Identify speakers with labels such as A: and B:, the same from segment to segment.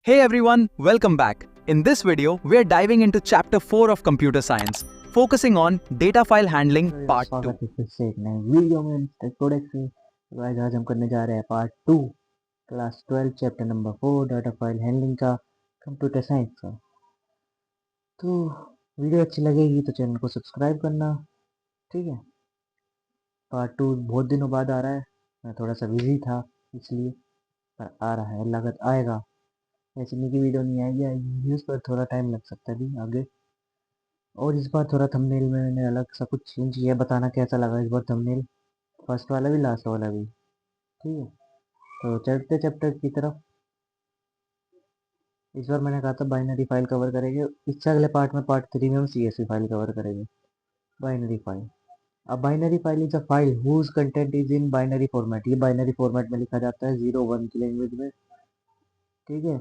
A: Hey everyone, welcome back. In this video, we are diving into chapter 4 of computer science, focusing on data file handling part 2.
B: स्वागत है फिर से एक नए video में mister codec से। तो आज हम करने जा रहे हैं part 2 class 12 chapter number 4 data file handling का कंप्यूटर साइंस का। तो वीडियो अच्छी लगेगी तो चैनल को सब्सक्राइब करना, ठीक है। पार्ट 2 बहुत दिनों बाद आ रहा है, मैं थोड़ा सा बिजी था इसलिए, पर आ रहा है, लागत आएगा। ऐसी नहीं कि वीडियो नहीं आएगी, वीडियोस पर थोड़ा टाइम लग सकता है भी आगे। और इस बार थोड़ा थंबनेल में मैंने अलग सा कुछ चेंज किया, बताना कैसा लगा इस बार थंबनेल, फर्स्ट वाला भी लास्ट वाला भी, ठीक है। तो चलते चैप्टर की तरफ। इस बार मैंने कहा था बाइनरी फाइल कवर करेंगे, इससे अगले पार्ट में पार्ट 3 में हम सीएसवी फाइल कवर करेंगे। बाइनरी फाइल, अब binary file is a file whose content is in binary format. ये बाइनरी फॉर्मेट में लिखा जाता है 0 1 की लैंग्वेज में, ठीक है।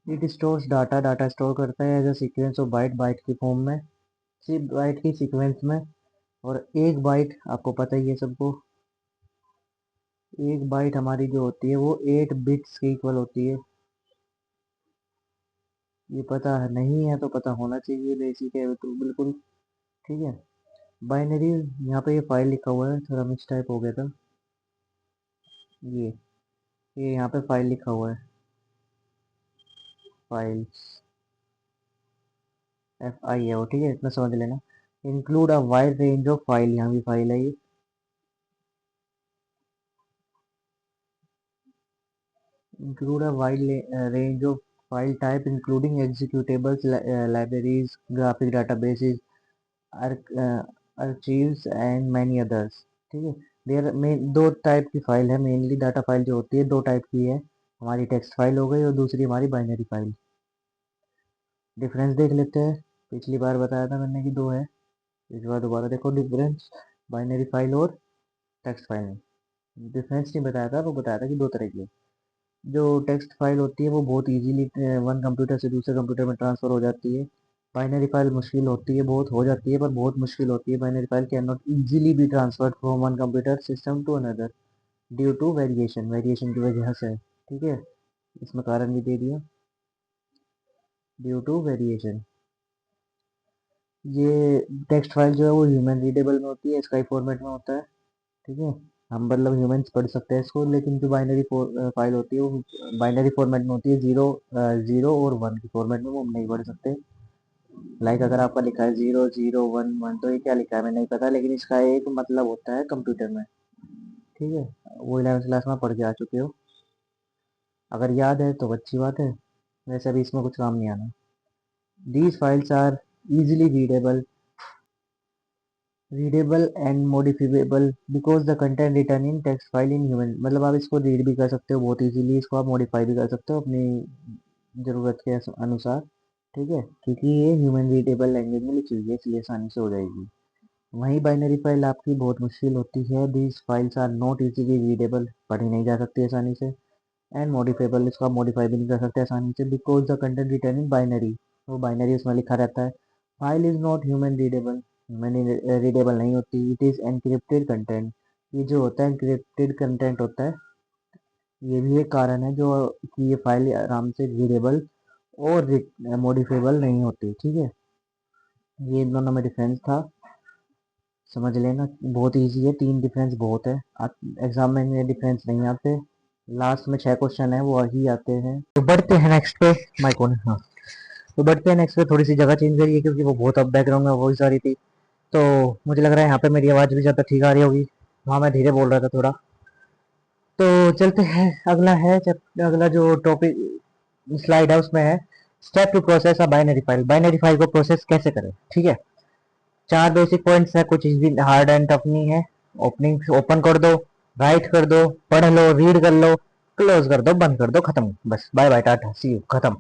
B: It stores data, data store करता है as a sequence of byte, byte की फॉर्म में, सिर्फ बाइट की सीक्वेंस में। और एक बाइट आपको पता ही है सबको, एक बाइट हमारी जो होती है वो 8 बिट्स के इक्वल होती है। ये पता नहीं है तो पता होना चाहिए, बेसिक है तो बिल्कुल, ठीक है। बाइनरी, यहाँ पे ये फाइल लिखा हुआ है, थोड़ा मिस टाइप हो गया था। ये यहाँ पे फाइल लिखा हुआ है, फाइल्स FI है वो, ठीक है, इतना समझ लेना। Include a wide range of file, यहाँ भी फाइल है ये। Include a wide range of file type including executables, libraries, graphic databases, archives and many others, ठीक है। देयर में दो टाइप की फाइल है मेनली, डाटा फाइल जो होती है दो टाइप की है, हमारी टेक्स्ट फाइल हो गई और दूसरी हमारी बाइनरी फाइल। डिफरेंस देख लेते हैं, पिछली बार बताया था मैंने कि दो है, इस बार दोबारा देखो डिफरेंस बाइनरी फाइल और टेक्स्ट फाइल में। डिफरेंस नहीं बताया था, वो बताया था कि दो तरह की है। जो टेक्स्ट फाइल होती है वो बहुत इजीली वन कंप्यूटर से दूसरे कंप्यूटर में ट्रांसफ़र हो जाती है। बाइनरी फाइल मुश्किल होती है, बहुत हो जाती है पर बहुत मुश्किल होती है। Binary file can not easily be transferred from one computer system to another due to variation, variation की वजह से, ठीक है। इसमें कारण भी दे दिया, ड्यू टू वेरिएशन। ये टेक्स्ट फाइल जो है वो ह्यूमन रीडेबल में होती है, स्काई फॉर्मेट में होता है, ठीक है। हम मतलब ह्यूमंस पढ़ सकते हैं इसको, लेकिन जो बाइनरी फाइल होती है वो बाइनरी फॉर्मेट में होती है, जीरो और वन की फॉर्मेट में वो हम नहीं पढ़ सकते। लाइक अगर आपका लिखा है 0 0 1 1, तो ये क्या लिखा है हमें नहीं पता, लेकिन इसका एक मतलब होता है कंप्यूटर में, ठीक है। वो 11th क्लास में पढ़ के आ चुके हो, अगर याद है तो अच्छी बात है, वैसे अभी इसमें कुछ काम नहीं आना। These files are easily readable and modifiable because the content written in text file in human, मतलब आप इसको रीड भी कर सकते हो बहुत इजीली, इसको आप मॉडिफाई भी कर सकते हो अपनी ज़रूरत के अनुसार, ठीक है, क्योंकि ये ह्यूमन रीडेबल लैंग्वेज में लिखी हुई है इसलिए आसानी से हो जाएगी। वहीं बाइनरी फाइल आपकी बहुत मुश्किल होती है, these files are not easily readable, पढ़ी नहीं जा सकती आसानी से, एंड मॉडिफाइबल, इसको आप मॉडिफाई भी नहीं कर सकते आसानी से, because the content return in binary, वो बाइनरी उसमें लिखा रहता है। File is not human readable, human readable नहीं होती, इट इज़ एनक्रिप्टेड कंटेंट, ये जो होता है एनक्रिप्टेड कंटेंट होता है। ये भी एक कारण है जो कि ये फाइल आराम से रीडेबल और मॉडिफाइबल नहीं होती, ठीक है। ये इन दोनों में डिफरेंस था, समझ लेना, बहुत इजी है, तीन डिफरेंस बहुत है, एग्जाम में ये डिफरेंस नहीं आते, लास्ट में 6 क्वेश्चन है वो ही आते हैं। तो बढ़ते हैं नेक्स्ट पे, माइक ऑन, हाँ। तो बढ़ते हैं नेक्स्ट पे, थोड़ी सी जगह चेंज करिए क्योंकि वो बहुत अब बैकग्राउंड में वॉइस आ रही थी, तो मुझे लग रहा है यहाँ पे मेरी आवाज़ भी ज़्यादा ठीक आ रही होगी, वहाँ मैं धीरे बोल रहा था थोड़ा। तो चलते हैं, अगला है अगला जो टॉपिक स्लाइड है उसमें है step to process a binary file, binary file को प्रोसेस कैसे करें, ठीक है। 4 बेसिक पॉइंट्स है, कुछ भी हार्ड एंड टफ नहीं है। ओपनिंग ओपन कर दो, राइट कर दो, पढ़ लो, रीड कर लो, क्लोज कर दो, बंद कर दो, खत्म, बस बाय बाय टाटा सी यू, खत्म।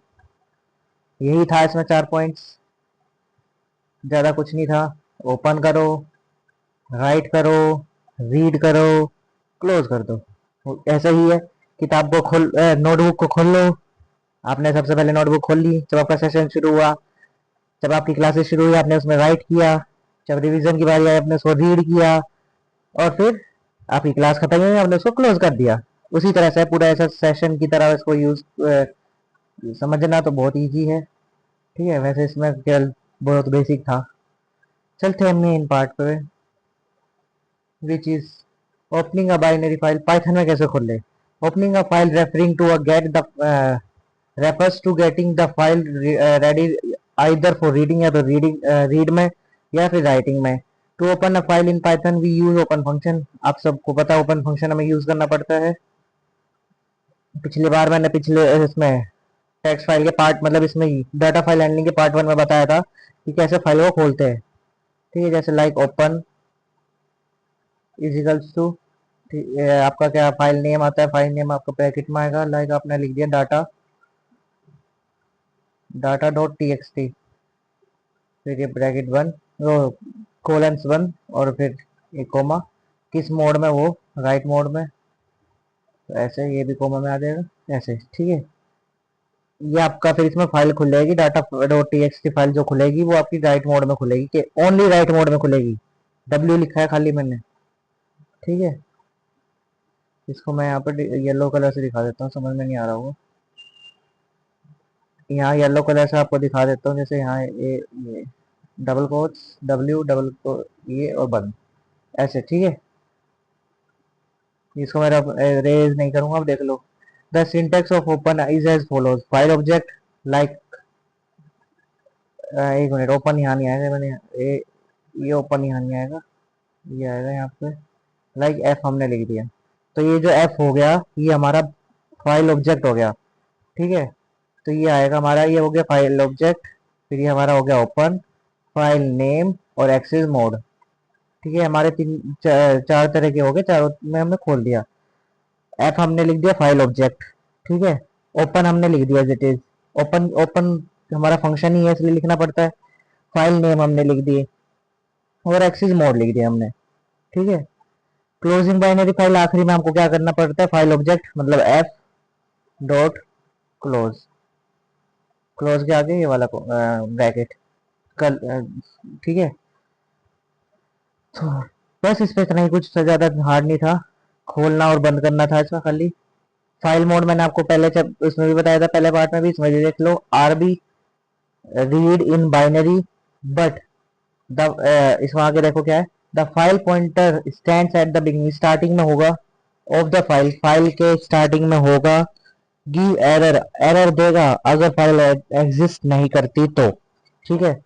B: यही था इसमें 4 पॉइंट्स, ज़्यादा कुछ नहीं था। ओपन करो, राइट करो, रीड करो, क्लोज कर दो, ऐसा ही है। किताब को खोल, नोटबुक को खोल लो, आपने सबसे पहले नोटबुक खोल ली जब आपका सेशन शुरू हुआ, जब आपकी क्लासेस शुरू हुई आपने उसमें राइट किया, जब रिवीजन की बारी आई आपने उसको रीड किया, और फिर आपकी क्लास खत्म हुई आपने उसको क्लोज कर दिया। उसी तरह से पूरा ऐसा सेशन की तरह इसको यूज समझना तो बहुत इजी है, ठीक है। वैसे इसमें केवल बहुत बेसिक था। चलते हैं मेन पार्ट पे, which is opening a binary file. Python में कैसे खोल ले? Opening a file referring to a get the refers to getting the file ready either for reading या तो रीड में या फिर राइटिंग में। To open a file in Python we use open function. आप सबको पता है ओपन फंक्शन हमें यूज करना पड़ता है। पिछली बार मैंने पिछले इसमें टेक्स्ट फाइल के पार्ट मतलब इसमें डाटा फाइल हैंडलिंग के पार्ट 1 में बताया था कि कैसे फाइल को खोलते हैं, ठीक है। जैसे लाइक ओपन इजिकल्स टू, आपका क्या फाइल नेम आता है, फाइल नेम आपका ब्रैकेट में आएगा, लाइक आपने लिख दिया data dot T x T, फिर ये ब्रैकेट 1 कोलन्स 1 और फिर एक कोमा, किस मोड में, वो राइट मोड में, तो ऐसे ये भी कोमा में आ जाएगा ऐसे, ठीक है। ये आपका फिर इसमें फाइल खुल जाएगी, data dot T x T file जो खुलेगी वो आपकी राइट मोड में खुलेगी, कि ओनली राइट मोड में खुलेगी। डब्ल्यू लिखा है खाली मैंने, ठीक है। इसको मैं यहाँ पर येलो कलर से दिखा देता हूँ, समझ में नहीं आ रहा होगा। यहाँ येलो कलर से आपको दिखा देता हूँ, जैसे यहाँ ये डबल कोट्स डब्ल्यू डबल ये और बंद ऐसे, ठीक है। इसको मैं रेज नहीं करूंगा, अब देख लो। The syntax of open is as follows. File object like, एक मिनट, ओपन यहाँ नहीं आएगा, मैंने ये ओपन यहाँ नहीं आएगा, ये आएगा यहाँ पे, लाइक एफ हमने लिख दिया, तो ये जो एफ हो गया ये हमारा फाइल ऑब्जेक्ट हो गया, ठीक है। तो ये आएगा हमारा, ये हो गया फाइल ऑब्जेक्ट, फिर ये हमारा हो गया ओपन, फाइल नेम और एक्सेस मोड, ठीक है। हमारे चार तरह के हो गए, चारों में हमने खोल दिया। एफ हमने लिख दिया फाइल ऑब्जेक्ट, ठीक है। ओपन हमने लिख दिया as it is, open open हमारा फंक्शन ही है इसलिए लिखना पड़ता है। फाइल नेम हमने लिख दिए और एक्सेस मोड लिख दिया हमने, ठीक है। क्लोजिंग बाइनरी फाइल आखिरी में हमको क्या करना पड़ता है, फाइल ऑब्जेक्ट मतलब एफ डॉट क्लोज, क्लोज के आगे ये वाला ब्रैकेट कल, ठीक है। तो बस इस पे इतना ही, कुछ ज्यादा हार्ड नहीं था, खोलना और बंद करना था इसका खाली। फाइल मोड मैंने आपको पहले जब इसमें भी बताया था, पहले पार्ट में भी, इसमें भी देख लो, RB read in binary but the, इसमें आगे देखो क्या है, the file pointer stands at the beginning, starting में होगा ऑफ द फाइल, फाइल के स्टार्टिंग में होगा। गिव एरर, एरर देगा अगर फाइल एग्जिस्ट नहीं करती तो, ठीक है।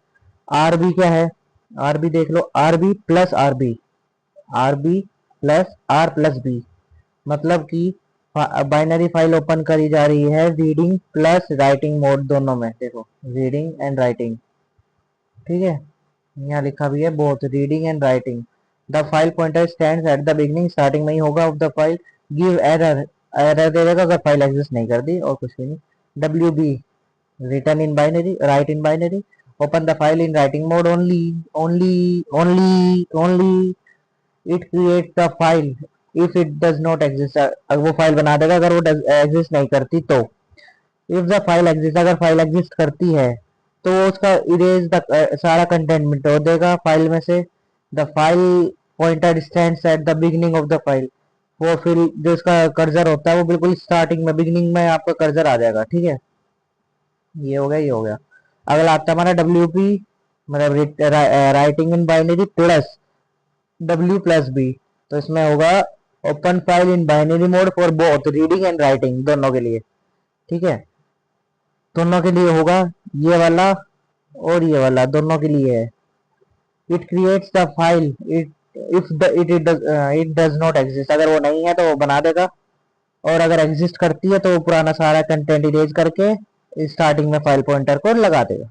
B: आरबी क्या है, आरबी देख लो, RB plus RB, RB plus R plus B, मतलब कि बाइनरी फाइल ओपन करी जा रही है रीडिंग प्लस राइटिंग मोड दोनों में, देखो रीडिंग एंड राइटिंग, ठीक है। यहाँ लिखा भी है both reading and writing. The file pointer stands at the beginning, starting में ही होगा of the file. Give error, error दे देगा अगर फाइल एग्जिस्ट नहीं करती, और कुछ भी नहीं। W B written in binary, write in binary. Open the file in writing mode only, only only only it create the file if it does not exist, अगर वो फाइल बना देगा अगर वो एग्जिस्ट नहीं करती तो। इफ द फाइल एग्जिस्ट, अगर फाइल एग्जिस्ट करती है तो उसका इरेज द सारा कंटेंट मिटा देगा फाइल में से। The file pointer stands at the beginning of the file, वो फिर जो इसका कर्सर होता है वो बिल्कुल स्टार्टिंग में, बिगिनिंग में आपका कर्सर आ जाएगा, ठीक है। ये हो गया, ये हो गया। अगला आता है हमारा डब्ल्यू पी, मतलब writing in binary plus W plus B, तो इसमें होगा open file in binary mode for both reading and writing, दोनों के लिए, ठीक है। दोनों के लिए होगा ये वाला और ये वाला, दोनों के लिए है। It creates the file it if the it does not exist, अगर वो नहीं है तो वो बना देगा, और अगर एग्जिस्ट करती है तो वो पुराना सारा कंटेंट इरेज करके स्टार्टिंग में फाइल पॉइंटर को लगा देगा।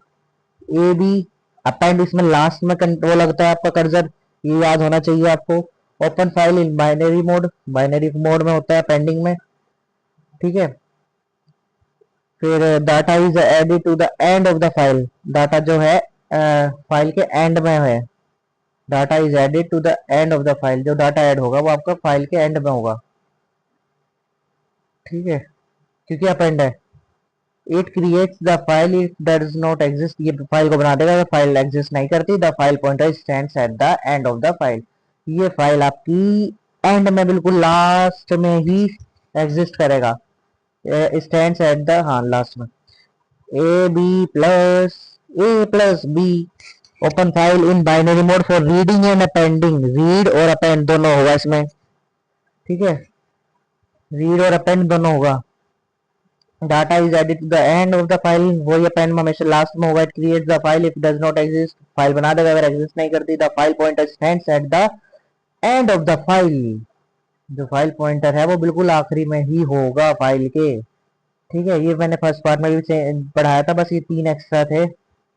B: ए बी अपेंड, इसमें लास्ट में वो लगता है आपका कर्सर, ये याद होना चाहिए आपको। Open file in binary mode, binary mode में होता है पेंडिंग में, ठीक है। फिर data is added to the end of the file, data जो है फाइल के एंड में है। Data is added to the end of the file, जो डाटा ऐड होगा वो आपका फाइल के एंड में होगा, ठीक है, क्योंकि अपेंड है। It creates the file it does not exist, ये फाइल को बना देगा अगर फाइल एग्जिस्ट नहीं करती। The file pointer stands at the end of the file, ये फाइल आपकी एंड में, बिल्कुल लास्ट में ही एग्जिस्ट करेगा, स्टैंड्स एट द, हाँ लास्ट में, a plus b open file in binary mode for reading and appending, read और append दोनों होगा इसमें, ठीक है, रीड और अपेंड दोनों होगा। Data is added to the end of the file, वही अपेंड में हमेशा लास्ट में होगा। It creates the file if does not exist, file बना देगा अगर एग्जिस्ट नहीं करती। The file pointer stands at the end of the file, जो फाइल पॉइंटर है वो बिल्कुल आखिरी में ही होगा फाइल के, ठीक है। ये मैंने फर्स्ट पार्ट में भी पढ़ाया था, बस ये 3 एक्स्ट्रा थे,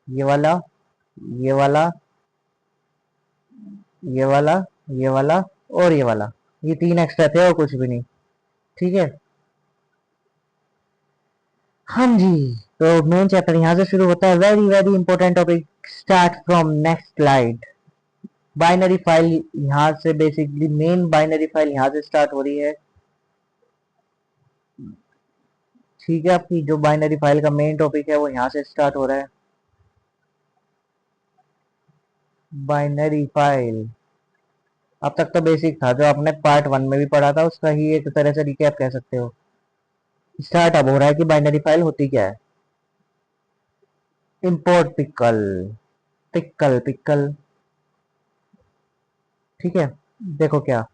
B: ये वाला, ये वाला, ये वाला, ये वाला और ये वाला, ये 3 एक्स्ट्रा थे और कुछ भी नहीं, ठीक है। हाँ जी, तो मेन चैप्टर यहाँ से शुरू होता है। Very very important topic, start from next slide. Binary file यहाँ से, बेसिकली मेन बाइनरी फाइल यहाँ से स्टार्ट हो रही है, ठीक है। आपकी जो बाइनरी फाइल का मेन टॉपिक है वो यहाँ से स्टार्ट हो रहा है। बाइनरी फाइल अब तक तो बेसिक था, जो आपने पार्ट 1 में भी पढ़ा था, उसका ही एक तरह से रिकैप कह सकते हो। स्टार्ट अब हो रहा है कि बाइनरी फाइल होती क्या है। इंपोर्ट पिकल, पिकल पिकल, ठीक है। देखो क्या,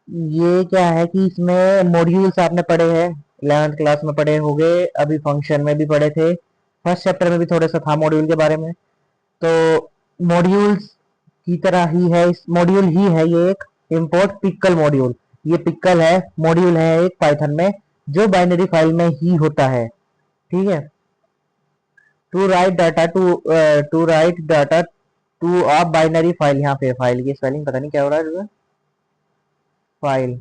B: ये क्या है कि इसमें मॉड्यूल्स आपने पढ़े हैं, 11th क्लास में पढ़े होंगे, अभी फंक्शन में भी पढ़े थे, फर्स्ट चैप्टर में भी थोड़ा सा था मॉड्यूल के बारे में। तो मॉड्यूल्स की तरह ही है, इस मॉड्यूल ही है ये एक इंपोर्ट पिकल मॉड्यूल। ये पिकल है, मॉड्यूल है एक पाइथन में, जो बाइनरी फाइल में ही होता है, ठीक है। To write data to write data to a binary file, यहाँ पे फाइल की स्पेलिंग पता नहीं क्या हो रहा है, फाइल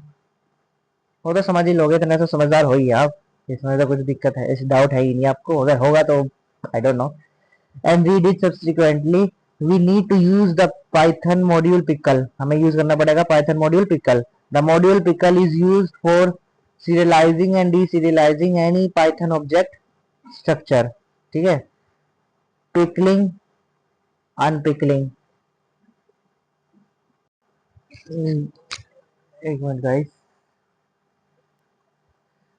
B: वो तो समझ ही लोगे, इतने तो समझदार हो ही आप, इसमें तो कुछ दिक्कत है, इस डाउट है ही नहीं आपको, अगर होगा तो I don't know. And read it subsequently, we need to use the Python module pickle, हमें यूज करना पड़ेगा Python module pickle. The module pickle is used for serializing and deserializing any Python object structure, ठीक है। Pickling, unpickling, एक minute guys,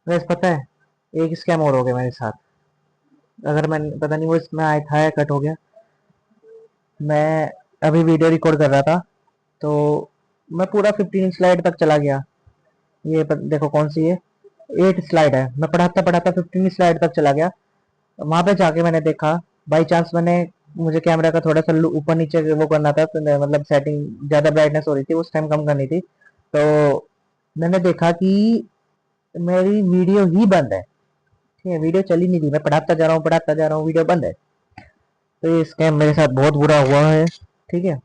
B: वैसे पता है एक स्कैम और हो गया मेरे साथ, अगर मैं पता नहीं वो इसमें आया था या कट हो गया। मैं अभी वीडियो रिकॉर्ड कर रहा था, तो मैं पूरा 15 स्लाइड तक चला गया, देखो कौन सी है, 8 स्लाइड है, मैं पढ़ाता पढ़ाता 15 स्लाइड तक चला गया। वहां पे जाके मैंने देखा, बाई चांस मैंने, मुझे कैमरा का थोड़ा सा ऊपर नीचे वो करना था, तो मतलब सेटिंग ज़्यादा ब्राइटनेस हो रही थी उस टाइम, कम करनी थी, तो मैंने देखा कि मेरी वीडियो ही बंद है, ठीक है, वीडियो चली नहीं रही, मैं पढ़ाता जा रहा हूँ पढ़ाता जा रहा हूँ, वीडियो बंद है। तो ये स्कैम मेरे साथ बहुत बुरा हुआ है, ठीक है।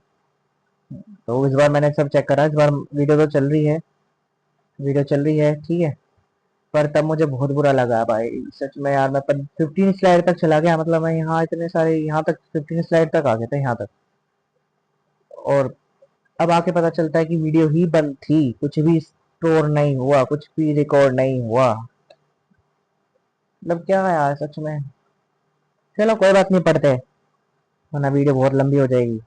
B: तो इस बार मैंने सब चेक करा, इस बार वीडियो तो चल रही है, वीडियो चल रही है, ठीक है। पर तब मुझे बहुत बुरा लगा भाई, सच में यार, मैं 15 स्लाइड तक चला गया, मतलब मैं यहाँ इतने सारे, यहाँ तक 15 स्लाइड तक आ गए थे यहाँ तक, और अब आके पता चलता है कि वीडियो ही बंद थी, कुछ भी स्टोर नहीं हुआ, कुछ भी रिकॉर्ड नहीं हुआ, मतलब क्या है यार सच में। चलो कोई बात नहीं, पढ़ते, वरना वीडियो बहुत लंबी हो जाएगी।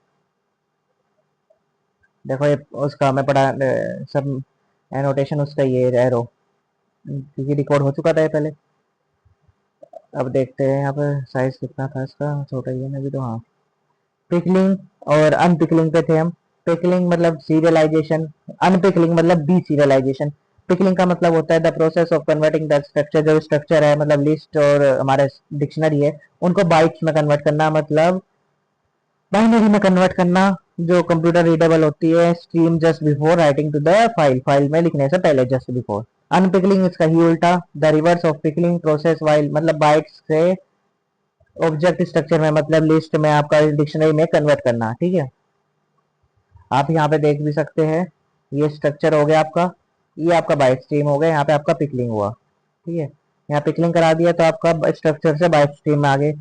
B: देखो ये उसका मैं पढ़ा, सब एनोटेशन उसका, ये एरो, क्योंकि रिकॉर्ड हो चुका था ये पहले। अब देखते हैं यहाँ पर साइज कितना था इसका, छोटा ही है ना अभी तो, हाँ। पिकलिंग और अनपिकलिंग पे थे हम। पिकलिंग मतलब सीरियलाइजेशन, अनपिकलिंग मतलब डी सीरियलाइजेशन। पिकलिंग का मतलब होता है the process of converting the structure, जो स्ट्रक्चर है मतलब लिस्ट और हमारे डिक्शनरी है, उनको बाइट्स में कन्वर्ट करना, मतलब बाइनरी में कन्वर्ट करना, जो कंप्यूटर रीडेबल होती है, stream just before writing to the file, file में लिखने से पहले, जस्ट बिफोर। अनपिकलिंग इसका ही उल्टा, the reverse of pickling process, while मतलब बाइट्स से ऑब्जेक्ट स्ट्रक्चर में, मतलब लिस्ट में, आपका डिक्शनरी में कन्वर्ट करना, ठीक है। आप यहाँ पे देख भी सकते हैं, ये स्ट्रक्चर हो गया आपका, ये आपका बाइट स्ट्रीम हो गया, यहाँ पे आपका पिकलिंग हुआ, ठीक है। यहाँ पिकलिंग करा दिया तो आपका स्ट्रक्चर से बाइट स्ट्रीम में आ गए।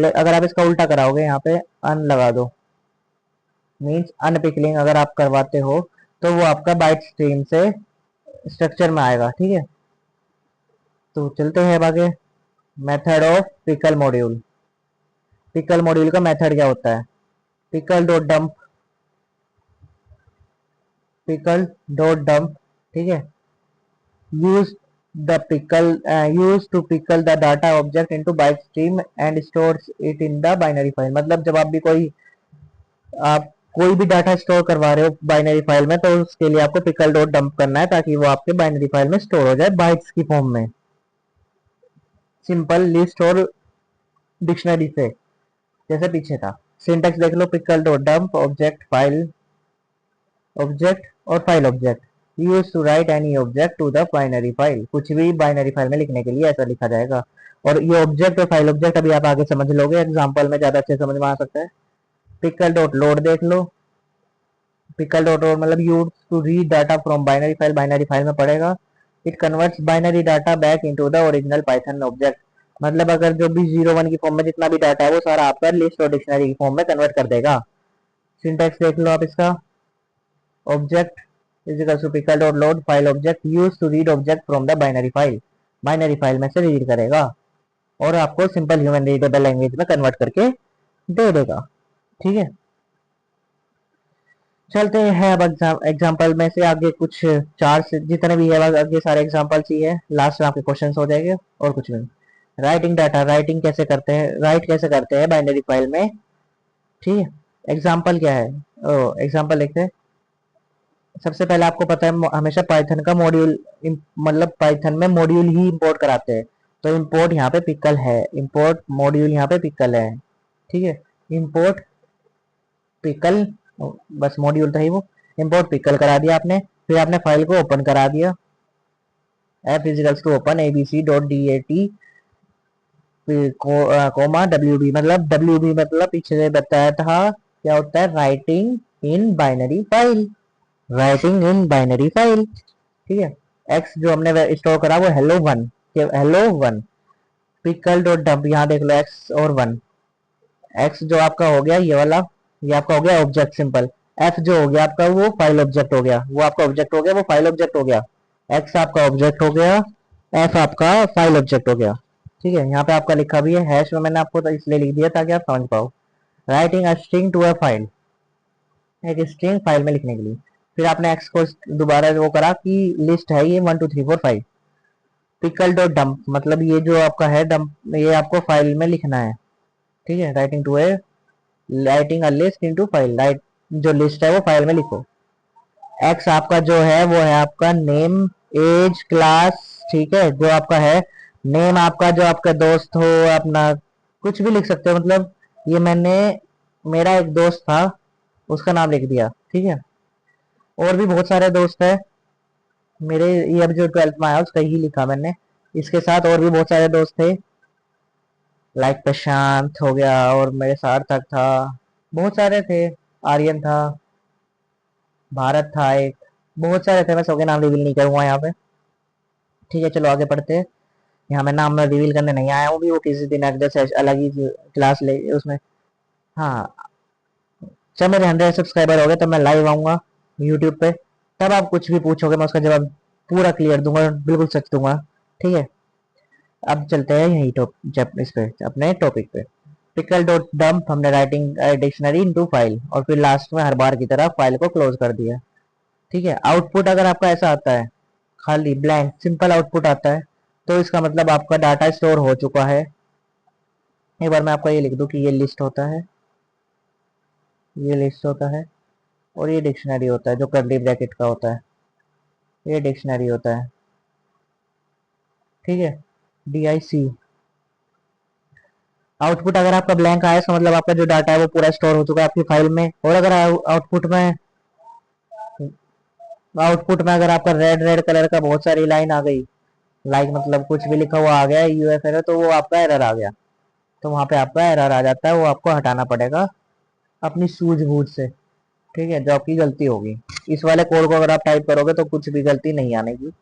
B: अगर आप इसका उल्टा कराओगे, यहाँ पे अन लगा दो, मीन्स अनपिकलिंग अगर आप करवाते हो, तो वो आपका बाइट स्ट्रीम से स्ट्रक्चर में आएगा, ठीक है। तो चलते हैं अब आगे, method of pickle module. Pickle module का मेथड क्या होता है, pickle dot dump, pickle dot dump, ठीक है। Use use to pickle the data object into byte stream and stores it in the binary file. मतलब जब आप कोई भी डाटा स्टोर करवा रहे हो बाइनरी फाइल में, तो उसके लिए आपको पिकल डॉट डंप करना है ताकि वो आपके बाइनरी फाइल में स्टोर हो जाए बाइट्स की फॉर्म में, सिंपल लिस्ट और डिक्शनरी से, जैसे पीछे था। सिंटेक्स देख लो, pickle dot dump object file object और file object use to write any object to the binary file. कुछ भी बाइनरी फाइल में लिखने के लिए ऐसा लिखा जाएगा। और ये ऑब्जेक्ट और फाइल ऑब्जेक्ट अभी आप आगे समझ लोगे, एग्जाम्पल में ज्यादा अच्छे समझ में आ सकता है। पिकल डॉट लोड देख लो, पिकल डॉट लोड मतलब use to read data from binary file, binary file में पड़ेगा। It converts binary data back into the original Python object. मतलब अगर जो भी 0 1 की फॉर्म में जितना भी डाटा है वो सारा आपका लिस्ट और डिक्शनरी की फॉर्म में कन्वर्ट कर देगा। सिंटेक्स देख लो आप इसका, object is equal to pickle dot load file object use to read object from the binary file. Binary file में से रीड करेगा और आपको सिंपल ह्यूमन रीडेबल लैंग्वेज में कन्वर्ट करके दे देगा। ठीक है, चलते हैं अब एग्जाम्पल में से आगे कुछ चार से जितने भी है आगे सारे एग्जाम्पल्स ही है, लास्ट में आपके क्वेश्चंस हो जाएंगे और कुछ नहीं। राइटिंग डाटा, राइटिंग कैसे करते हैं, राइट कैसे करते हैं बाइनरी फाइल में। ठीक है, एग्जाम्पल क्या है, ओ एग्जाम्पल लिखते हैं। सबसे पहले आपको पता है हमेशा पाइथन का मॉड्यूल, मतलब पाइथन में मॉड्यूल ही इंपोर्ट कराते हैं। तो इंपोर्ट यहाँ पे पिकल है, इंपोर्ट मॉड्यूल यहाँ पे पिकल है। ठीक है, इंपोर्ट पिकल, बस मॉड्यूल था ही वो। इंपोर्ट पिकल करा दिया आपने, फिर आपने फाइल को ओपन करा दिया। F equals to open abc dot dat comma wb, मतलब wb मतलब पीछे से बताया था क्या होता है, writing in binary file, writing in binary file. ठीक है, एक्स जो हमने स्टोर करा वो hello one, hello one. Pickle dot dump, यहाँ देख लो एक्स और वन। एक्स जो आपका हो गया ये वाला, ये आपका हो गया ऑब्जेक्ट सिंपल। एफ जो हो गया आपका वो फाइल ऑब्जेक्ट हो गया, वो आपका ऑब्जेक्ट हो गया, वो फाइल ऑब्जेक्ट हो गया। एक्स आपका ऑब्जेक्ट हो गया, एफ आपका फाइल ऑब्जेक्ट हो गया। ठीक है, यहाँ पे आपका लिखा भी है हैश में, मैंने आपको तो इसलिए लिख दिया ताकि आप समझ पाओ। Writing a string to a file, एक स्ट्रिंग फाइल में लिखने के लिए। फिर आपने एक्स को दोबारा वो करा कि लिस्ट है ये 1 2 3 4 5। पिकल डॉट डंप मतलब ये जो आपका है डंप, ये आपको फाइल में लिखना है। ठीक है, writing to a, writing a list into file, write जो लिस्ट है वो फाइल में लिखो। एक्स आपका जो है वो है आपका नेम, एज, क्लास। ठीक है, जो आपका है नेम, आपका जो आपका दोस्त हो अपना, कुछ भी लिख सकते हो। मतलब ये मैंने, मेरा एक दोस्त था उसका नाम लिख दिया। ठीक है, और भी बहुत सारे दोस्त है मेरे, ये अब जो 12th में आया उसका ही लिखा मैंने। इसके साथ और भी बहुत सारे दोस्त थे, लाइक प्रशांत हो गया और मेरे सार्थक था, बहुत सारे थे, आर्यन था, भारत था एक, बहुत सारे थे। मैं सबके नाम रिवील नहीं करूंगा यहाँ पे। ठीक है, चलो आगे पढ़ते हैं। यहाँ मैं नाम रिवील करने नहीं आया हूँ भी, वो किसी दिन जैसे अलग ही क्लास ले उसमें। हाँ, जब मेरे 100 सब्सक्राइबर हो गए तब मैं लाइव आऊंगा यूट्यूब पे, तब आप कुछ भी पूछोगे मैं उसका जवाब पूरा क्लियर दूंगा, बिल्कुल सच दूंगा। ठीक है, अब चलते हैं यही इस पे अपने टॉपिक पे। पिकल डॉट डंप हमने राइटिंग डिक्शनरी इनटू फाइल, और फिर लास्ट में हर बार की तरह फाइल को क्लोज कर दिया। ठीक है, आउटपुट अगर आपका ऐसा आता है खाली ब्लैंक सिंपल आउटपुट आता है, तो इसका मतलब आपका डाटा स्टोर हो चुका है। एक बार मैं आपको ये लिख दूं कि ये लिस्ट होता है, ये लिस्ट होता है, और ये डिक्शनरी होता है जो कर्ली ब्रैकेट का होता है, ये डिक्शनरी होता है। ठीक है, DIC। आउटपुट अगर आपका ब्लैंक आया तो मतलब आपका जो डाटा है वो पूरा स्टोर हो चुका है आपकी फाइल में। और अगर आउटपुट में अगर आपका रेड रेड कलर का बहुत सारी लाइन आ गई, लाइक मतलब कुछ भी लिखा हुआ आ गया UF एरर, तो वो आपका एरर आ गया, तो वहां पे आपका एरर आ जाता है, वो आपको हटाना पड़ेगा अपनी सूझबूझ से। ठीक है, जो आपकी गलती होगी। इस वाले कोड को अगर आप टाइप करोगे तो कुछ भी गलती नहीं आने की।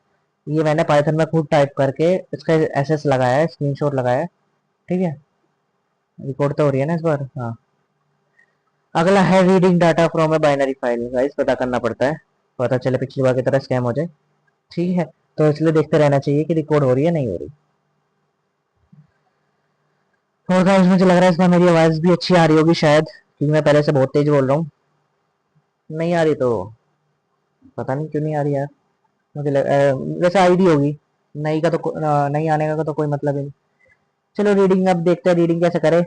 B: ये मैंने पाइथन में खुद टाइप करके इसका SS लगाया है, स्क्रीनशॉट लगाया है। ठीक है, रिकॉर्ड तो हो रही है ना इस बार, हाँ। अगला है reading data from a binary file. Guys पता करना पड़ता है, पता चले पिछली बार की तरह स्कैम हो जाए। ठीक है, तो इसलिए देखते रहना चाहिए कि रिकॉर्ड हो रही है नहीं हो रही। और गाइस मुझे लग रहा है इस बार मेरी आवाज भी अच्छी आ रही होगी शायद, क्योंकि मैं पहले से बहुत तेज बोल रहा हूँ। नहीं आ रही तो पता नहीं क्यों नहीं आ रही यार, वैसे आईडी होगी, नहीं का तो नहीं आने का तो कोई मतलब ही नहीं। चलो रीडिंग अब देखते हैं रीडिंग कैसे करें।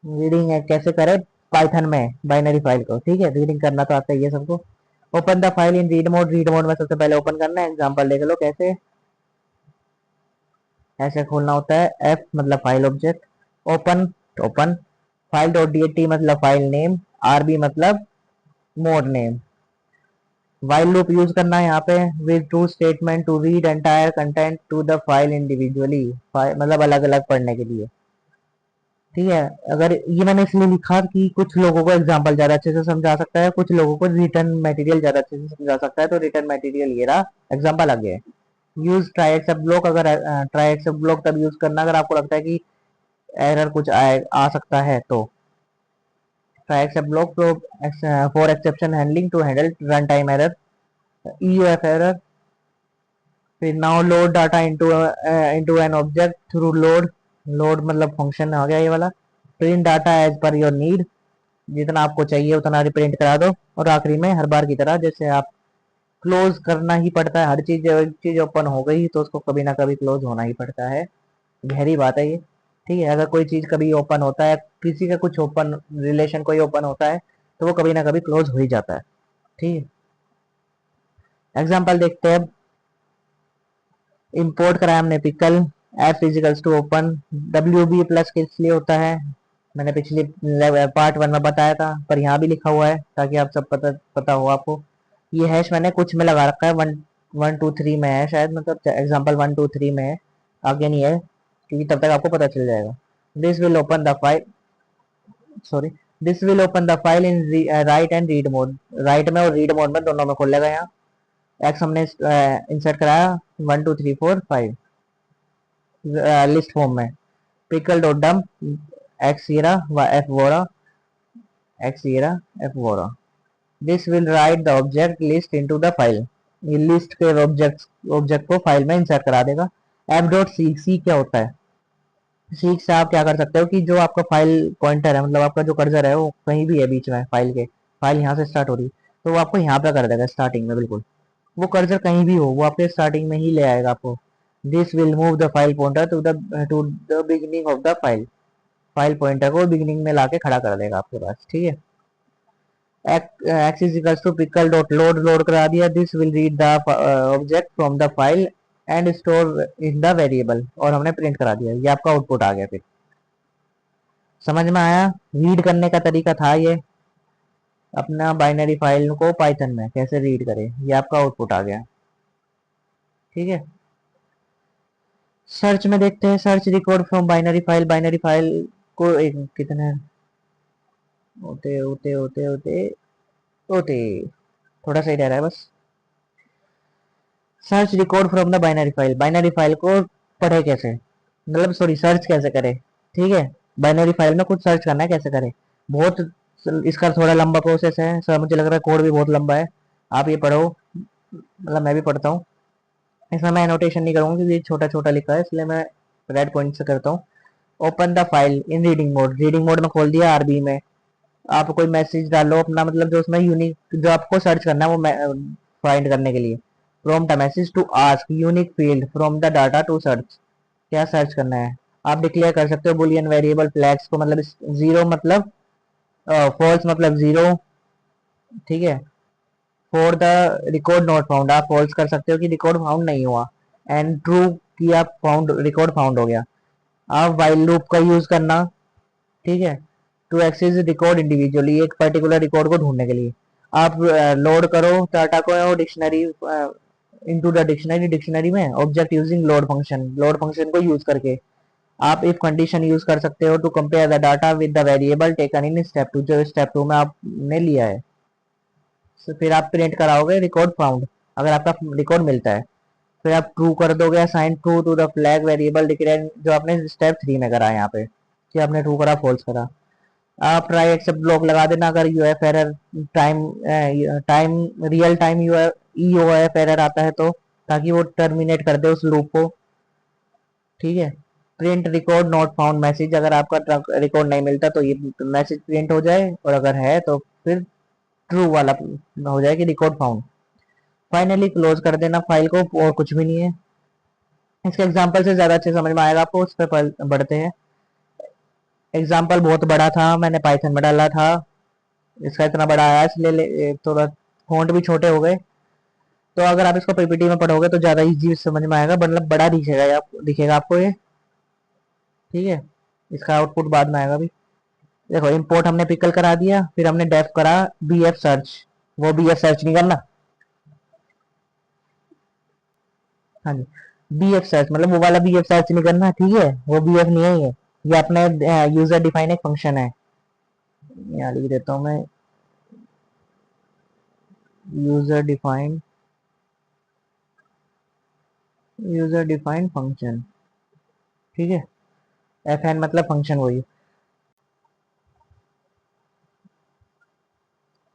B: रीडिंग कैसे करें पाइथन में बाइनरी फाइल को, ठीक है, रीडिंग करना तो आता ही है सबको। Open the file in read mode, read mode में सबसे पहले ओपन करना है, एग्जांपल देख लो कैसे। ऐसे खोलना होता है, एफ मतलब file object, open open, file dot D मतलब फाइल नेम, आरबी मतलब mode name. While loop use करना है यहाँ पे, with to statement to read entire content to the file individually, मतलब अलग अलग पढ़ने के लिए, ठीक है। अगर ये मैंने इसलिए लिखा कि कुछ लोगों को एग्जांपल ज्यादा अच्छे से समझा सकता है, कुछ लोगों को रिटर्न मटेरियल ज्यादा अच्छे से समझा सकता है, तो रिटर्न मटेरियल ये रहा, एग्जांपल आ गया है। यूज ट्राई एक्सेप्ट ब्लॉक, अगर ट्राई एक्सेप्ट ब्लॉक तब यूज करना अगर आपको लगता है कि एरर कुछ आ सकता है, तो try except block for exception handling to handle run time error, EOF error. फिर now load data into an object through load, load मतलब फंक्शन आ गया ये वाला। Print data as per your need, जितना आपको चाहिए उतना रिप्रिंट करा दो। और आखिरी में हर बार की तरह जैसे आप क्लोज करना ही पड़ता है, हर चीज ओपन हो गई तो उसको कभी ना कभी क्लोज होना ही पड़ता है, गहरी बात है ये, ठीक है। अगर कोई चीज कभी ओपन होता है, किसी का कुछ ओपन रिलेशन कोई ओपन होता है, तो वो कभी ना कभी क्लोज हो ही जाता है, ठीक है। एग्जाम्पल देखते हैं, इंपोर्ट कराया हमने pickle, F equals to open, W B plus किस लिए होता है मैंने पिछले पार्ट 1 में बताया था, पर यहाँ भी लिखा हुआ है ताकि आप सब पता हो आपको। ये हैश मैंने कुछ में लगा रखा है, 1 1 2 3 में है शायद, मतलब एग्जांपल 1 2 3 में है, आगे नहीं है, क्योंकि तब तक आपको पता चल जाएगा। This will open the file, sorry, this will open the file in right and read mode, right में और रीड मोड में दोनों में खोलेगा। यहाँ एक्स हमने इंसर्ट कराया 1 2 3 4 5 लिस्ट फॉर्म में, पिकल डॉट डम एक्स ईरा एफ वोरा, एक्स ईरा एफ वोरा। This will write the object list into the file, ये लिस्ट के ऑब्जेक्ट को फाइल में इंसर्ट करा देगा। एफ डॉट सीक, सीक क्या होता है, सीक से आप क्या कर सकते हो कि जो आपका फाइल पॉइंटर है, मतलब आपका जो कर्सर है वो कहीं भी है बीच में फाइल के, फाइल यहाँ से स्टार्ट हो रही तो वो आपको यहाँ पे कर देगा स्टार्टिंग में, बिल्कुल वो कर्सर कहीं भी हो वो आपके स्टार्टिंग में ही ले आएगा आपको। This will move the file pointer to the beginning of the file, file pointer को बिगिनिंग में लाके खड़ा कर देगा आपके पास, ठीक है। X is equals to pickle dot load, load करा दिया, this will read the object from the file and store in the variable, और हमने प्रिंट करा दिया, ये आपका आउटपुट आ गया। फिर समझ में आया, रीड करने का तरीका था ये, अपना बाइनरी फाइल को पाइथन में कैसे रीड करें, ये आपका आउटपुट आ गया, ठीक है। सर्च में देखते हैं, search record from binary file, binary file को एक कितने होते होते होते होते होते थोड़ा सही रह रहा है बस। Search record from the binary file, binary file को पढ़े कैसे, मतलब सॉरी सर्च कैसे करें, ठीक है। बाइनरी फाइल में कुछ सर्च करना है, कैसे करें, बहुत इसका थोड़ा लंबा प्रोसेस है सर, मुझे लग रहा है कोड भी बहुत लंबा है, आप ये पढ़ो, मतलब मैं भी पढ़ता हूँ। इसमें मैं एनोटेशन नहीं करूँगा क्योंकि छोटा छोटा लिखा है, इसलिए मैं रेड पॉइंट से करता हूँ। Open the file in reading mode, reading mode में खोल दिया, आरबी में आप कोई मैसेज डालो अपना, मतलब जो उसमें यूनिक जो आपको सर्च करना है वो फाइंड करने के लिए, prompt a message to ask unique field from the data to search, क्या सर्च करना है आप डिक्लेयर कर सकते हो बुलियन वेरिएबल फ्लैग्स को, मतलब जीरो मतलब फॉल्स मतलब जीरो, ठीक है। For the record not found, आप फॉल्स कर सकते हो कि रिकॉर्ड फाउंड नहीं हुआ, एंड ट्रू कि आप फाउंड रिकॉर्ड फाउंड हो गया। आप वाइल लूप का यूज करना, ठीक है, टू एक्सेस रिकॉर्ड इंडिविजुअली, एक पर्टिकुलर रिकॉर्ड को ढूंढने के लिए आप लोड करो डाटा को dictionary into the dictionary, dictionary में object using load function, load function को यूज करके आप इफ कंडीशन यूज कर सकते हो to compare the data with the variable taken in step 2, जो स्टेप 2 में आपने लिया है। तो फिर आप प्रिंट कराओगे रिकॉर्ड फाउंड, अगर आपका रिकॉर्ड मिलता है, फिर आप ट्रू कर दोगे, assign true to the flag variable declare, जो आपने स्टेप 3 में करा है यहाँ पे कि आपने ट्रू करा फॉल्स करा। आप ट्राई एक्सेप्ट ब्लॉक लगा देना अगर UF error time time real time EOF error आता है तो, ताकि वो टर्मिनेट कर दे उस लूप को, ठीक है। Print record not found message, अगर आपका रिकॉर्ड नहीं मिलता तो ये मैसेज प्रिंट हो जाए, और अगर है तो फिर ट्रू वाला हो जाए कि रिकॉर्ड फाउंड। फाइनली क्लोज कर देना फाइल को, और कुछ भी नहीं है। इसके एग्जाम्पल से ज्यादा अच्छे समझ में आएगा आपको, उस पर बढ़ते हैं। एग्जाम्पल बहुत बड़ा था, मैंने पाइथन में डाला था, इसका इतना बड़ा आया इसलिए थोड़ा फॉन्ट भी छोटे हो गए। तो अगर आप इसको पीपीटी में पढ़ोगे तो ज्यादा इजी समझ में आएगा, मतलब बड़ा दिखेगा आपको ये। ठीक है, इसका आउटपुट बाद में आएगा अभी। देखो इंपोर्ट हमने पिकल करा दिया, फिर हमने डेफ करा bf सर्च। वो bf सर्च नहीं करना, हाँ जी, bf सर्च मतलब वो वाला bf सर्च नहीं करना, ठीक है, वो bf नहीं है ये अपने यूजर डिफाइन एक फंक्शन है। यहाँ लिख देता हूँ मैं, यूजर डिफाइंड फंक्शन, ठीक है। एफ एन मतलब फंक्शन वही,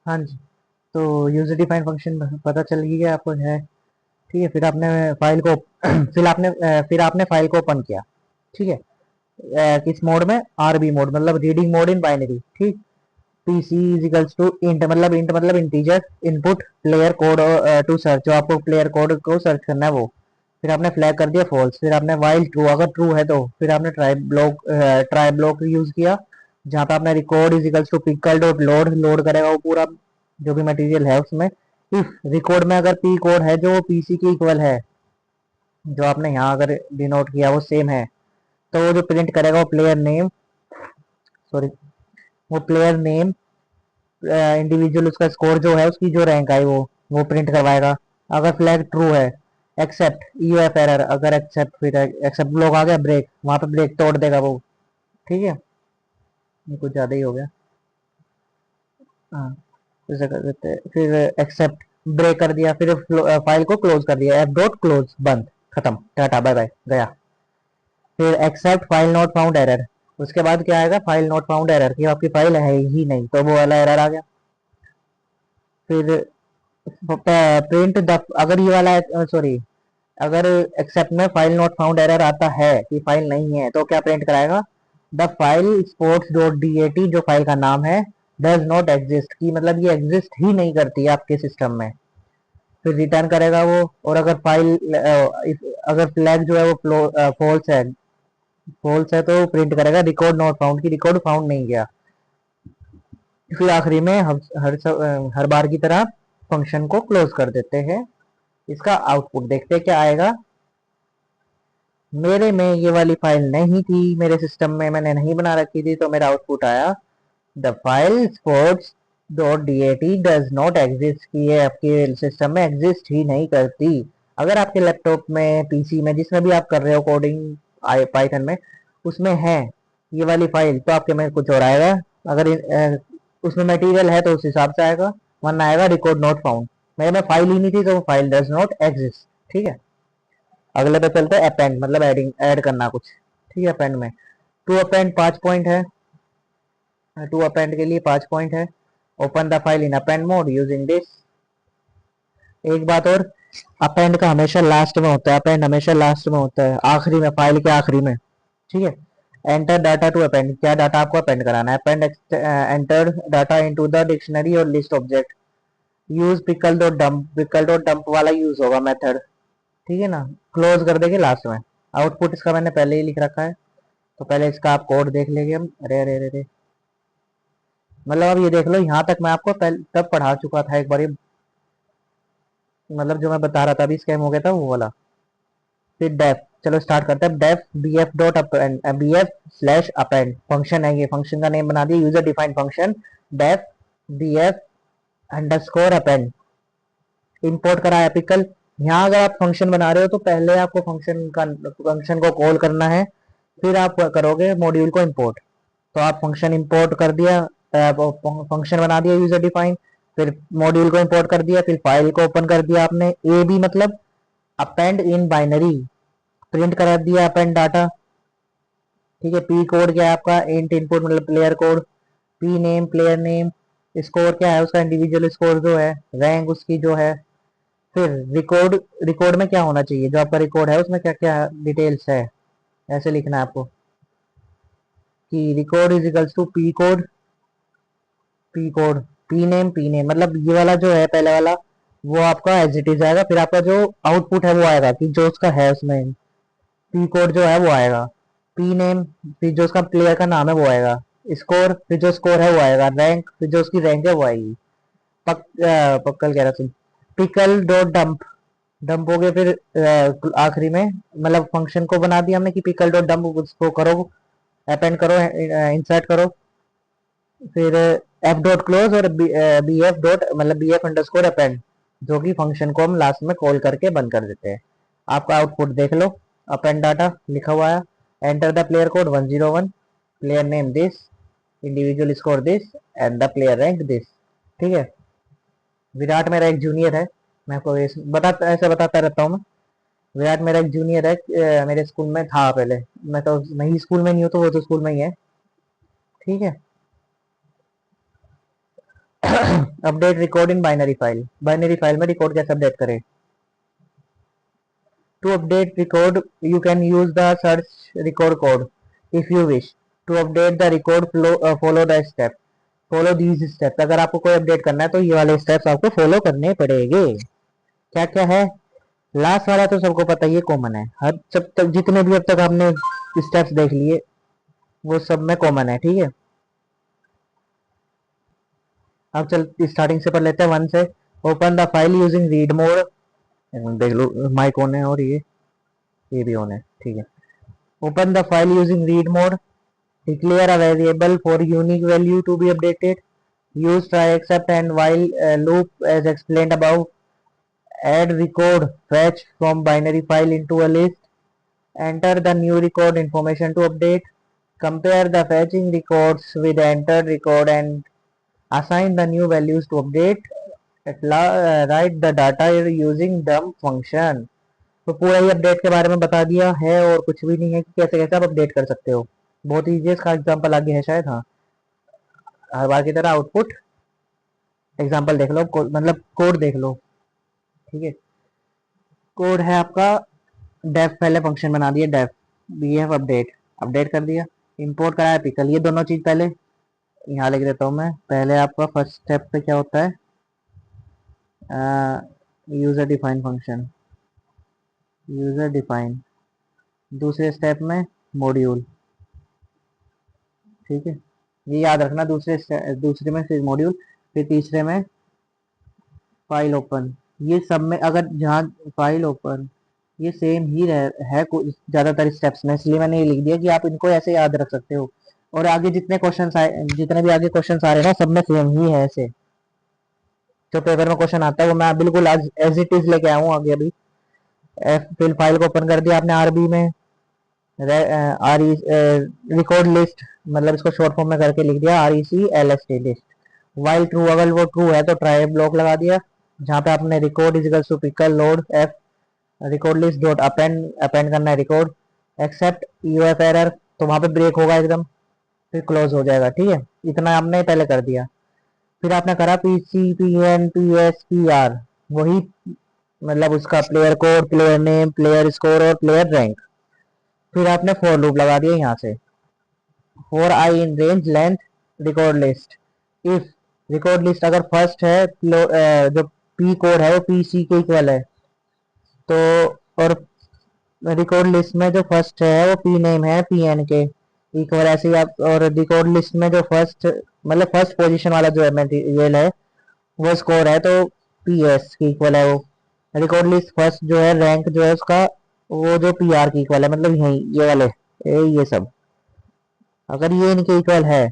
B: हाँ जी। तो यूजर डिफाइंड फंक्शन पता चल गया आपको है, ठीक है। फिर आपने फाइल को फिर आपने फाइल को ओपन किया, ठीक है। किस मोड में, आरबी मोड मतलब रीडिंग मोड इन बाइनरी, ठीक। पीसी इजिकल्स टू इंट मतलब integer input player code to search, जो आपको प्लेयर कोड को सर्च करना है वो। फिर आपने फ्लैग कर दिया फॉल्स, फिर आपने वाइल ट्रू, अगर ट्रू है तो फिर आपने ट्राई ब्लॉक यूज किया, जहाँ पे आपने record equals to pickle dot load, load करेगा वो पूरा जो भी मटेरियल है उसमें। इफ रिकॉर्ड में अगर पी कोड है जो पीसी के इक्वल है, जो आपने यहाँ अगर डिनोट किया वो सेम है, तो वो जो प्रिंट करेगा वो प्लेयर नेम, सॉरी, वो प्लेयर नेम इंडिविजुअल उसका स्कोर जो है उसकी जो रैंक आई वो प्रिंट करवाएगा। अगर फ्लैग ट्रू है, एक्सेप्ट यूएफ एरर, अगर एक्सेप्ट फिर एक्सेप्ट ब्लॉक आ गया ब्रेक, वहां पे ब्रेक तोड़ देगा वो, ठीक है। ये कुछ ज्यादा ही हो गया, हाँ, ऐसा कर देते हैं। फिर एक्सेप्ट ब्रेक कर दिया, फिर फाइल को क्लोज कर दिया, एफ डॉट क्लोज, बंद, खत्म, टाटा बाय बाय गया। फिर except file not found error, उसके बाद क्या आएगा, फाइल नॉट फाउंड एरर की आपकी फाइल है ही नहीं, तो वो वाला एरर आ गया। फिर प्रिंट द, अगर ये वाला, सॉरी, अगर एक्सेप्ट में फाइल नॉट फाउंड एरर आता है कि फाइल नहीं है, तो क्या प्रिंट कराएगा, the file sports dot D A T, जो फाइल का नाम है, डज नॉट एग्जिस्ट, की मतलब ये एग्जिस्ट ही नहीं करती है आपके सिस्टम में। फिर रिटर्न करेगा वो। और अगर अगर फ्लैग जो है वो फॉल्स है तो प्रिंट करेगा रिकॉर्ड नॉट फाउंड, की रिकॉर्ड फाउंड नहीं गया। फिर आखिरी में हम हर बार की तरह फंक्शन को क्लोज कर देते हैं। इसका आउटपुट देखते हैं क्या आएगा। मेरे में ये वाली फाइल नहीं थी, मेरे सिस्टम में मैंने नहीं बना रखी थी, तो मेरा आउटपुट आया the file sports dot D A T does not exist, की ये आपके सिस्टम में एग्जिस्ट ही नहीं करती। अगर आपके लैपटॉप में, पीसी में, जिसमें भी आप कर रहे हो कोडिंग पाइथन में, उसमें है ये वाली फाइल, तो आपके में कुछ और आएगा। अगर उसमें मटेरियल है तो उस हिसाब से आएगा, वरना आएगा रिकॉर्ड नॉट फाउंड। मेरे में फाइल ही नहीं थी तो फाइल डज नॉट एग्जिस्ट, ठीक है। अगले पे चलते हैं, अपेंड मतलब ऐड करना कुछ, ठीक है। अपेंड में टू अपेंड 5 पॉइंट है, टू अपेंड के लिए 5 पॉइंट है। Open the file in append mode using this. एक बात और, अपेंड का हमेशा लास्ट में होता है, अपेंड हमेशा लास्ट में होता है, आखिरी में, फाइल के आखिरी में, ठीक है। एंटर डाटा टू अपेंड, क्या डाटा आपको अपेंड कराना है, append enter data into the dictionary और list object. Use pickle dot dump वाला यूज होगा मेथड, ठीक है ना। क्लोज कर देंगे लास्ट में। आउटपुट इसका मैंने पहले ही लिख रखा है, तो पहले इसका आप कोड देख लेंगे हम। अरे अरे अरे अरे, मतलब अब ये देख लो, यहाँ तक मैं आपको तब पढ़ा चुका था एक बार, मतलब जो मैं बता रहा था अभी स्कैम हो गया था वो वाला। फिर डेफ, चलो स्टार्ट करते हैं। Def B F dot append, B F slash append function है, ये फंक्शन का नेम बना दिया, user defined function. Def B F underscore append, import करा है पिकल। यहाँ अगर आप फंक्शन बना रहे हो तो पहले आपको फंक्शन को कॉल करना है, फिर आप करोगे मॉड्यूल को इंपोर्ट। तो आप फंक्शन इंपोर्ट कर दिया, फंक्शन बना दिया यूजर डिफाइन, फिर मॉड्यूल को इंपोर्ट कर दिया, फिर फाइल को ओपन कर दिया आपने, ए बी मतलब अपेंड इन बाइनरी, प्रिंट करा दिया अपेंड डाटा, ठीक है। पी कोड क्या है आपका, इंट इनपुट मतलब player code, P name player name, score क्या है उसका, इंडिविजुअल स्कोर जो है, रैंक उसकी जो है। फिर रिकॉर्ड, रिकॉर्ड में क्या होना चाहिए, जो आपका रिकॉर्ड है उसमें क्या क्या डिटेल्स है, ऐसे लिखना है आपको कि record is equals to P code, P code, P name मतलब ये वाला जो है पहले वाला, वो आपका एज इट इज आएगा। फिर आपका जो आउटपुट है वो आएगा कि जो उसका है उसमें पी कोड जो है वो आएगा, पी नेम, फिर जो उसका प्लेयर का नाम है वो आएगा, स्कोर, फिर जो स्कोर है वो आएगा, रैंक, फिर जो उसकी रैंक है वो आएगी। पक्कल कह रहा था, पिकल डॉट डंप, डंप हो गए। फिर आखिरी में मतलब फंक्शन को बना दिया हमने कि पिकल डॉट डंप, उसको करो अपेंड करो, इंसर्ट करो। फिर एफ डॉट क्लोज और बी एफ डॉट मतलब बी एफ अंडरस्कोर अपेंड, जो कि फंक्शन को हम लास्ट में कॉल करके बंद कर देते हैं। आपका आउटपुट देख लो, अपेंड डाटा लिखा हुआ है, enter the player code 101, player name this, individual score this and the player rank this. ठीक है। विराट मेरा एक जूनियर है, मैं आपको ऐसे बताता रहता हूँ मैं। विराट मेरा एक जूनियर है, मेरे स्कूल में था पहले। मैं ही स्कूल में नहीं हूँ तो वो तो स्कूल में ही है। ठीक है। Update record in binary file, binary file में रिकॉर्ड कैसे अपडेट करें? To update record you can use the search record code if you wish to update the record follow the step, follow these steps. अगर आपको कोई update करना है तो ये वाले स्टेप्स आपको फॉलो करने पड़ेंगे। क्या क्या है? लास्ट वाला तो सबको पता ही है, कॉमन है। हर जब तक जितने भी अब तक आपने स्टेप्स देख लिए वो सब में कॉमन है। ठीक है। अब चल स्टार्टिंग से पढ़ लेते हैं, वन से। Open the file using read mode, देख लो माइक ऑन है और ये भी ऑन है। ठीक है। Open the file using read mode, declare a variable for unique value to be updated, use try except and while loop as explained above, add record fetch from binary file into a list, enter the new record information to update, compare the fetching records with the entered record and assign the new values to update, write the data using dump function। तो पूरा ही update के बारे में बता दिया है और कुछ भी नहीं है कि कैसे कैसे आप अपडेट कर सकते हो। बहुत ईजी है, इसका एग्जांपल आगे है शायद। हाँ, हर बार की तरह आउटपुट एग्जांपल देख लो, मतलब कोड देख लो। ठीक है। कोड है आपका डेफ, पहले फंक्शन बना दिया def, B F update, update कर दिया, इंपोर्ट कराया पिकल। ये दोनों चीज पहले यहाँ लिख देता हूँ मैं। पहले आपका फर्स्ट स्टेप पे क्या होता है, user define function, user define. दूसरे स्टेप में मॉड्यूल। ठीक है, ये याद रखना। दूसरे में फिर मॉड्यूल, फिर तीसरे में फाइल ओपन। ये सब में अगर जहाँ फाइल ओपन ये सेम ही है ज्यादातर स्टेप्स में, इसलिए मैंने ये लिख दिया कि आप इनको ऐसे याद रख सकते हो। और आगे जितने क्वेश्चन आए, जितने भी आगे क्वेश्चन आ रहे हैं ना, सब में सेम ही है ऐसे। जो पेपर में क्वेश्चन आता है वो मैं बिल्कुल आज एज इट इज लेके आऊँ आगे अभी। फिर फाइल को ओपन कर दिया आपने आरबी में, आर ई रिकॉर्ड लिस्ट, मतलब इसको शॉर्ट फॉर्म में करके लिख दिया R E C L S T list. While true, अगर वो ट्रू है तो ट्राई ब्लॉक लगा दिया, जहाँ पे आपने record equals to pickle load F record list dot append, append करना है record, except U F error, तो वहां पे ब्रेक होगा एकदम, फिर क्लोज हो जाएगा। ठीक है, इतना आपने पहले कर दिया। फिर आपने करा P C P N P S P R, वही मतलब उसका player code, player name, player score और प्लेयर रैंक। फिर आपने फॉर लूप लगा दिया यहाँ से, for I in range length record list, if record list अगर फर्स्ट है, जो पी कोड है वो पी सी के इक्वल है तो, और रिकॉर्ड लिस्ट में जो फर्स्ट है वो पी नेम है पी एन के इक्वल, ऐसे ही आप। और रिकॉर्ड लिस्ट में जो फर्स्ट मतलब फर्स्ट पोजीशन वाला जो है मटेरियल है वो स्कोर है तो पी एस की इक्वल है वो। रिकॉर्ड लिस्ट फर्स्ट जो है रैंक जो है उसका, वो जो पी आर की इक्वल है, मतलब यही ये वाले ये सब अगर ये इनके इक्वल है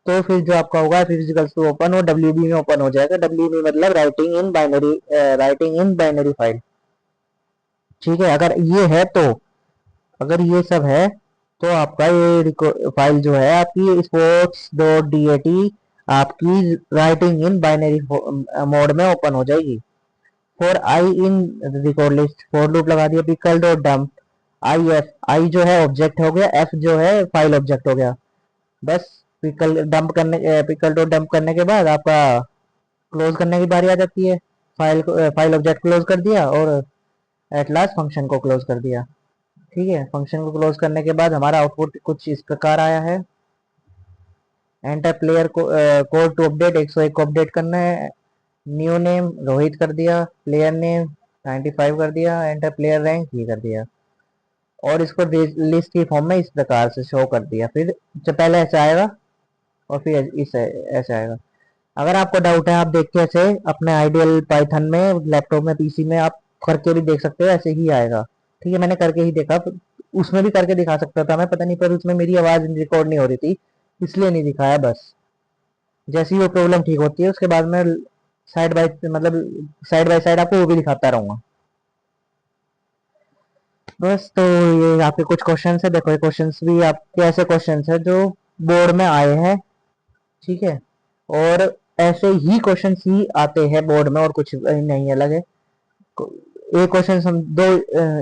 B: तो फिर जो आपका होगा फिजिकल्स टू ओपन, वो डब्ल्यू बी में ओपन हो जाएगा। डब्ल्यू बी मतलब writing in binary, writing in binary file. ठीक है, अगर ये है तो, अगर ये सब है तो आपका ये फाइल जो है आपकी sports dot D A T आपकी राइटिंग इन बाइनरी मोड में ओपन हो जाएगी। For I in record list, for loop लगा दिया, pickle dot dump I F, I जो है ऑब्जेक्ट हो गया, एफ जो है फाइल ऑब्जेक्ट हो गया। बस पिकल डॉट डंप करने के बाद आपका क्लोज करने की बारी आ जाती है। फाइल ऑब्जेक्ट क्लोज कर दिया और एट लास्ट फंक्शन को क्लोज कर दिया। ठीक है, फंक्शन को क्लोज करने के बाद हमारा आउटपुट कुछ इस प्रकार आया है, एंटर प्लेयर को कोड टू अपडेट, 101 को अपडेट करना है, न्यू नेम रोहित कर दिया, प्लेयर नेम 95 कर दिया, एंटर प्लेयर रैंक ये कर दिया, और इसको लिस्ट की फॉर्म में इस प्रकार से शो कर दिया। फिर जो पहले ऐसा आएगा और फिर इस ऐसे आएगा। अगर आपको डाउट है आप देख के ऐसे अपने आइडियल पाइथन में लैपटॉप में पीसी में आप करके भी देख सकते हो, ऐसे ही आएगा। ठीक है, मैंने करके ही देखा, उसमें भी करके दिखा सकता था मैं, पता नहीं, पर उसमें मेरी आवाज रिकॉर्ड नहीं हो रही थी इसलिए नहीं दिखाया। बस जैसे ही वो प्रॉब्लम ठीक होती है उसके बाद में साइड बाय साइड आपको वो भी दिखाता रहूंगा। बस तो ये यहाँ पे कुछ क्वेश्चंस है, देखो ये क्वेश्चंस भी आपके ऐसे क्वेश्चंस है जो बोर्ड में आए हैं। ठीक है, और ऐसे ही क्वेश्चंस ही आते हैं बोर्ड में, और कुछ नहीं अलग है। एक क्वेश्चन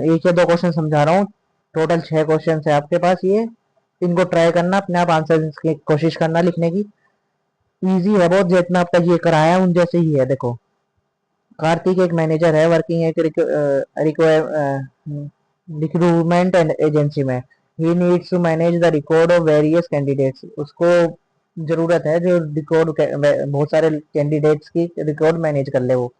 B: एक या दो क्वेश्चन समझा रहा हूँ, टोटल 6 क्वेश्चन है आपके पास। ये इनको ट्राई करना, अपने आप आंसर की कोशिश करना लिखने की। इजी है बहुत, जितना अब तक ये कराया उन जैसे ही है। देखो, कार्तिक एक मैनेजर है, वर्किंग एक रिक्रूटमेंट एजेंसी में। He needs to manage the record of various candidates. उसको जरूरत है जो रिकॉर्ड, बहुत सारे कैंडिडेट्स की रिकॉर्ड मैनेज कर ले वो।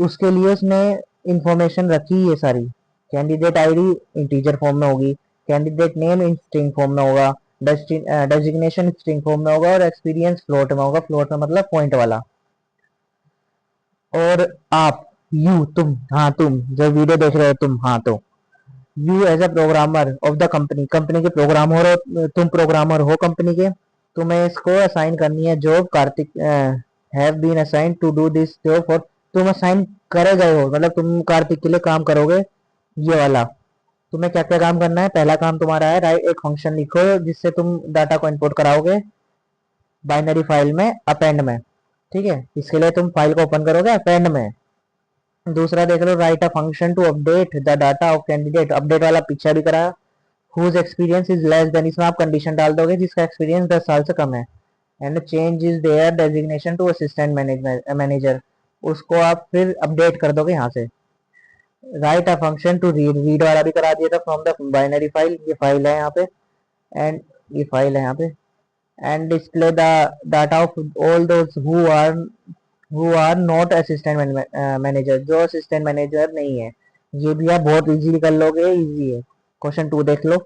B: उसके लिए उसने इंफॉर्मेशन रखी ये सारी। कैंडिडेट आईडी इंटीजर फॉर्म में होगी, candidate name in string form में होगा, डेजिग्नेशन स्ट्रिंग फॉर्म में होगा, और एक्सपीरियंस फ्लोट में होगा। फ्लोट में मतलब पॉइंट वाला। और आप, यू तुम, हाँ तुम जो वीडियो देख रहे हो तुम, हाँ तो you as a programmer of the company, company के प्रोग्रामर हो तुम, प्रोग्रामर हो कंपनी के, तुम्हें इसको असाइन करनी है job. Kartik have been assign to do this job for, तुम असाइन करे गए हो, मतलब तुम कार्तिक के लिए काम करोगे ये वाला। तुम्हें क्या क्या काम करना है? पहला काम तुम्हारा है, राइट एक फंक्शन लिखो जिससे तुम डाटा को इनपुट कराओगे बाइनरी फाइल में, अपेंड में। ठीक है, इसके लिए तुम फाइल को ओपन करोगे अपेंड में। दूसरा देख लो, write a function to update the data of candidate, update वाला पीछा भी कराया। Whose experience is less than, इसमें आप कंडीशन डाल दोगे जिसका एक्सपीरियंस 10 साल से कम है। And change is their designation to assistant manager, उसको आप फिर अपडेट कर दोगे यहाँ से। Write a function to read, read वाला भी करा दिया था फ्रॉम द बाइनरी फाइल, ये फाइल है यहाँ पे, एंड ये फाइल है यहाँ पे। And display the data of all those who are not assistant manager, जो असिस्टेंट मैनेजर नहीं है। ये भी आप बहुत इजीली कर लोगे, इजी है। क्वेश्चन 2 देख लो,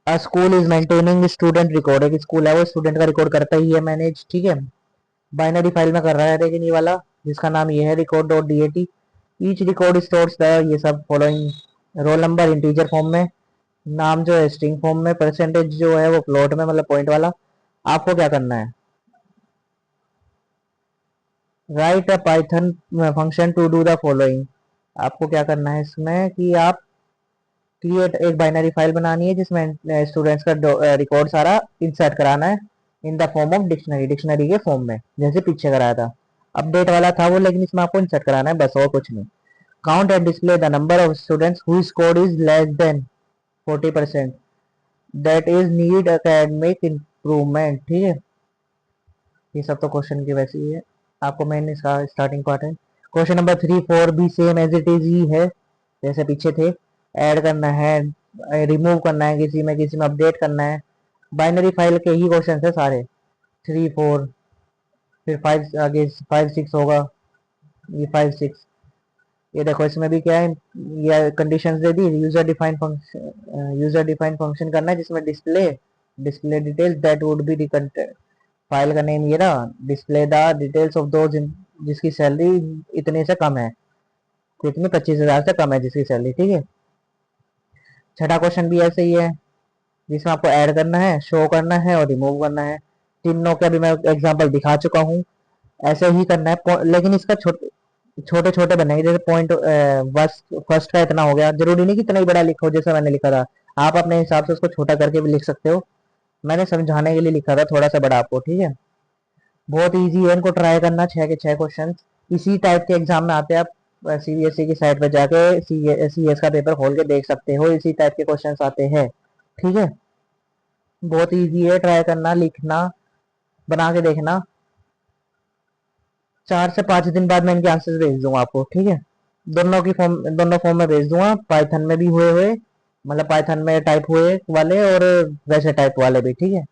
B: a school is maintaining student record, एक स्कूल है वो स्टूडेंट का रिकॉर्ड करता ही है मैनेज। ठीक है, बाइनरी फाइल में कर रहा है लेकिन ये वाला, जिसका नाम ये है record dot D A T. Each record stores the ये सब following, roll number integer form में, नाम जो है स्ट्रिंग फॉर्म में, परसेंटेज जो है वो फ्लोट में मतलब पॉइंट वाला। आपको क्या करना है, write a Python function to do the following. आपको क्या करना है इसमें कि आप क्रिएट एक बाइनरी फाइल बनानी है जिसमें स्टूडेंट्स का रिकॉर्ड सारा इंसर्ट कराना है in the form of dictionary, dictionary के फॉर्म में, जैसे पीछे कराया था। अपडेट वाला था वो, लेकिन इसमें आपको इंसर्ट कराना है बस, और कुछ नहीं। Count and display the number of students whose score is less than 40% that is need academic improvement. ठीक है, ये सब तो क्वेश्चन की वैसे ही है, आपको मेन इसका स्टार्टिंग पार्ट है। क्वेश्चन नंबर 3 4 भी सेम एज इट इज ही है जैसे पीछे थे। ऐड करना है, रिमूव करना है, किसी में अपडेट करना है। बाइनरी फाइल के ही क्वेश्चन है सारे। 3 4, फिर 5 आगे 5 6 होगा, ये 5 6। ये देखो इसमें भी क्या है, ये कंडीशंस दे दी। यूजर डिफाइन फंक्शन करना है जिसमें display details that would be file का नेम ये रहा, display the details of those जिसकी सैलरी इतने से कम है, कितनी 25,000 से कम है जिसकी सैलरी। ठीक है, छठा क्वेश्चन भी ऐसे ही है जिसमें आपको ऐड करना है, शो करना है और रिमूव करना है। तीनों के अभी मैं एग्जांपल दिखा चुका हूँ, ऐसे ही करना है। लेकिन इसका छोटे छोटे बनेंगे, जैसे पॉइंट बस फर्स्ट का इतना हो गया, जरूरी नहीं कि इतना ही बड़ा लिखो जैसा मैंने लिखा था। आप अपने हिसाब से उसको छोटा करके भी लिख सकते हो, मैंने समझाने के लिए लिखा था थोड़ा सा बड़ा आपको। ठीक है, बहुत इजी है, इनको ट्राई करना। 6 के 6 क्वेश्चन इसी टाइप के एग्जाम में आते हैं। आप सीबीएसई की साइट पर जाके सीएस का पेपर खोल के देख सकते हो, इसी टाइप के क्वेश्चन आते हैं। ठीक है, बहुत इजी है, ट्राई करना, लिखना, बना के देखना। 4 से 5 दिन बाद मैं इनके आंसर भेज दूंगा आपको। ठीक है, दोनों फॉर्म में भेज दूंगा, पाइथन में भी हुए हुए, मतलब पाइथन में टाइप हुए वाले और वैसे टाइप वाले भी। ठीक है,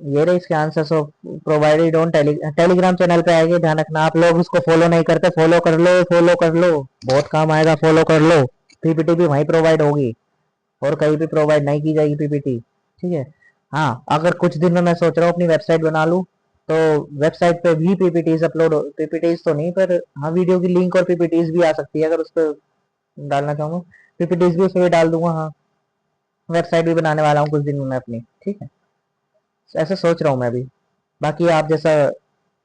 B: ये रहे इसके answers of provided on Telegram channel पे आएंगे, ध्यान रखना। आप लोग उसको फॉलो नहीं करते, फॉलो कर लो, फॉलो कर लो, बहुत काम आएगा, फॉलो कर लो। पीपीटी भी वहीं प्रोवाइड होगी और कहीं भी प्रोवाइड नहीं की जाएगी पीपीटी, ठीक है। हाँ, अगर कुछ दिन में मैं सोच रहा हूँ अपनी वेबसाइट बना लूँ, तो वेबसाइट पे भी पीपीटीज अपलोड, पीपीटीज तो नहीं पर हाँ वीडियो की लिंक और पीपीटीज भी आ सकती है, अगर उस पर डालना चाहूँगा पीपीटीज भी उस पर डाल दूंगा। हाँ, वेबसाइट भी बनाने वाला हूँ कुछ दिन में मैं अपनी, ठीक है। ऐसा सोच रहा हूँ मैं अभी, बाकी आप जैसा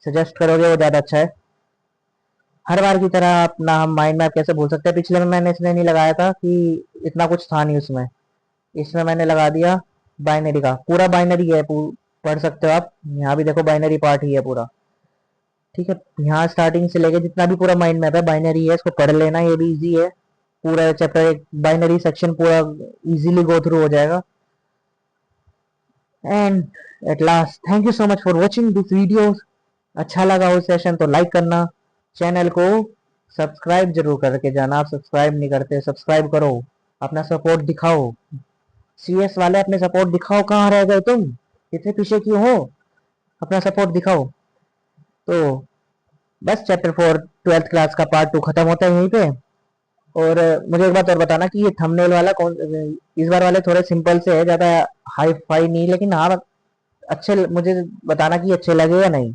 B: सजेस्ट करोगे वो ज़्यादा अच्छा है। हर बार की तरह अपना हम माइंड मैप कैसे भूल सकते हैं, पिछले में मैंने इसलिए नहीं लगाया था कि इतना कुछ था नहीं उसमें, इसमें मैंने लगा दिया बाइनरी का, पूरा बाइनरी है, पढ़ सकते हो आप, यहाँ भी देखो बाइनरी पार्ट ही है पूरा, ठीक है। यहाँ स्टार्टिंग से लेके जितना भी पूरा माइंड मैप है बाइनरी है, इसको पढ़ लेना, ये भी इजी है। पूरा चैप्टर एक बाइनरी सेक्शन पूरा इजीली गो थ्रू हो जाएगा। And at last thank you so much for watching this video. अच्छा लगा हो सेशन तो लाइक करना, चैनल को सब्सक्राइब जरूर करके जाना, आप सब्सक्राइब नहीं करते, सब्सक्राइब करो, अपना सपोर्ट दिखाओ। सीएस वाले अपने सपोर्ट दिखाओ, कहाँ रह गए तुम, इतने पीछे क्यों हो, अपना सपोर्ट दिखाओ। तो बस चैप्टर 4 12th क्लास का पार्ट 2 खत्म होता है यहीं पे। और मुझे एक बात और बताना कि ये थंबनेल वाला कौन, इस बार वाले थोड़े सिंपल से है, ज्यादा हाई फाई नहीं, लेकिन हाँ अच्छे, मुझे बताना कि अच्छे लगे या नहीं,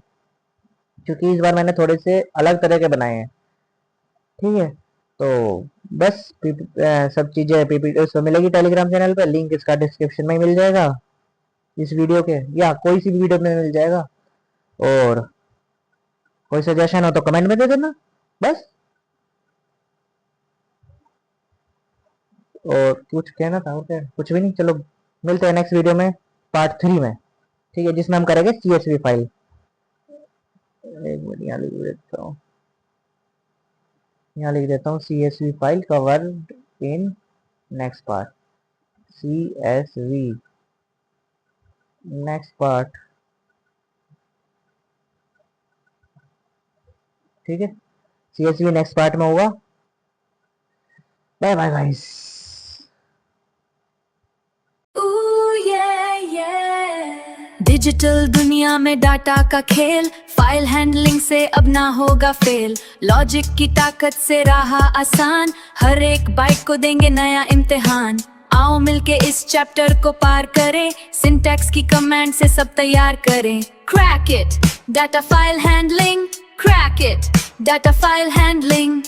B: क्योंकि इस बार मैंने थोड़े से अलग तरह के बनाए हैं, ठीक है। तो बस सब चीजें पीपीटी उसमें मिलेगी टेलीग्राम चैनल पे, लिंक इसका डिस्क्रिप्शन में ही मिल जाएगा इस वीडियो के, या कोई सी भी वीडियो में मिल जाएगा। और कोई सजेशन हो तो कमेंट में दे देना बस। और कुछ कहना था और क्या, कुछ भी नहीं। चलो मिलते हैं नेक्स्ट वीडियो में पार्ट 3 में, ठीक है, जिसमें हम करेंगे CSV फाइल। एक मिनट यहाँ लिख देता हूँ, यहाँ लिख देता हूँ CSV file covered in next part, CSV next part, ठीक है, CSV नेक्स्ट पार्ट में होगा। Bye bye guys.
C: डिजिटल दुनिया में डाटा का खेल, फाइल हैंडलिंग से अब ना होगा फेल। लॉजिक की ताकत से रहा आसान, हर एक बाइट को देंगे नया इम्तिहान। आओ मिलके इस चैप्टर को पार करें, सिंटैक्स की कमांड से सब तैयार करें। Crack it data file handling, crack it data file handling.